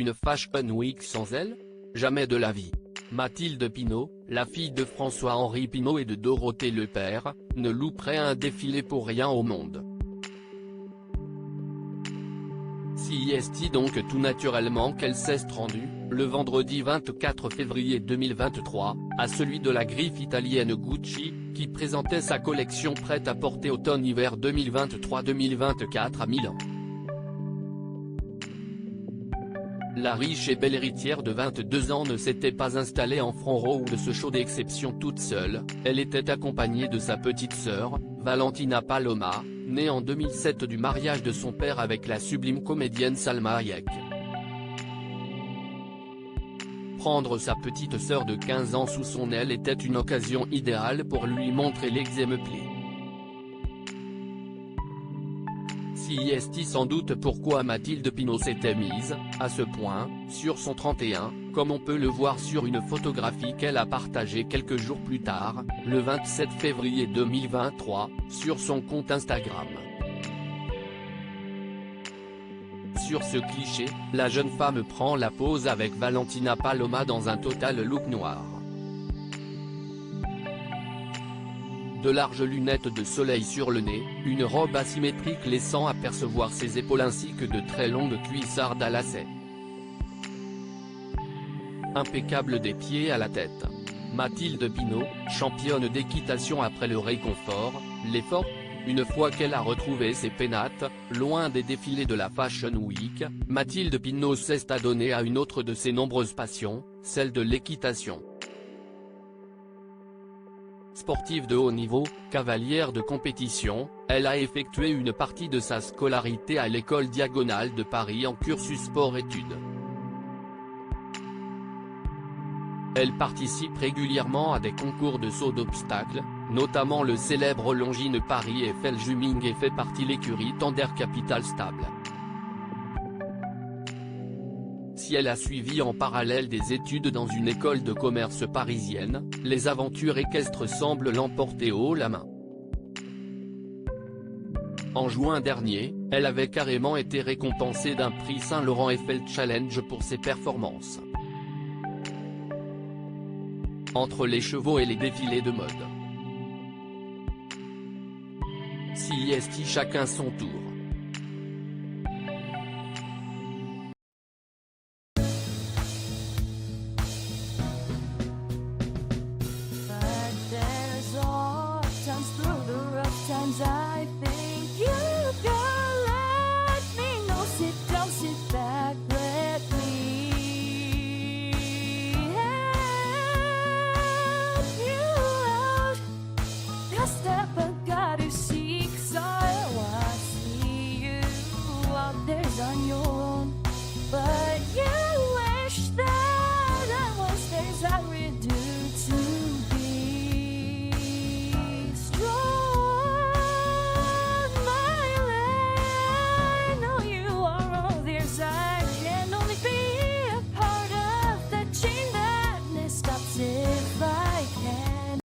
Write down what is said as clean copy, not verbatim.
une Fashion Week sans elle? Jamais de la vie. Mathilde Pinot, la fille de François-Henri Pinault et de Dorothée Lepère, ne louperait un défilé pour rien au monde. Si est donc tout naturellement qu'elle s'est rendue, le vendredi 24 février 2023, à celui de la griffe italienne Gucci, qui présentait sa collection prêt-à-porter automne-hiver 2023-2024 à Milan. La riche et belle héritière de 22 ans ne s'était pas installée en front row de ce show d'exception toute seule, elle était accompagnée de sa petite sœur, Valentina Paloma, née en 2007 du mariage de son père avec la sublime comédienne Salma Hayek. Prendre sa petite sœur de 15 ans sous son aile était une occasion idéale pour lui montrer l'exemple. Si est sans doute pourquoi Mathilde Pinot s'était mise, à ce point, sur son 31, comme on peut le voir sur une photographie qu'elle a partagée quelques jours plus tard, le 27 février 2023, sur son compte Instagram. Sur ce cliché, la jeune femme prend la pose avec Valentina Paloma dans un total look noir. De larges lunettes de soleil sur le nez, une robe asymétrique laissant apercevoir ses épaules ainsi que de très longues cuissardes à lacets. Impeccable des pieds à la tête. Mathilde Pinot, championne d'équitation après le réconfort, l'effort. Une fois qu'elle a retrouvé ses pénates, loin des défilés de la Fashion Week, Mathilde Pinot s'est adonnée à une autre de ses nombreuses passions, celle de l'équitation. Sportive de haut niveau, cavalière de compétition, elle a effectué une partie de sa scolarité à l'école Diagonale de Paris en cursus sport-études. Elle participe régulièrement à des concours de saut d'obstacles, notamment le célèbre Longines Paris Eiffel-Juming et fait partie l'écurie Tender Capital Stable. Si elle a suivi en parallèle des études dans une école de commerce parisienne, les aventures équestres semblent l'emporter haut la main. En juin dernier, elle avait carrément été récompensée d'un prix Saint-Laurent Eiffel Challenge pour ses performances. Entre les chevaux et les défilés de mode. Si est chacun son tour. Times through the rough times I think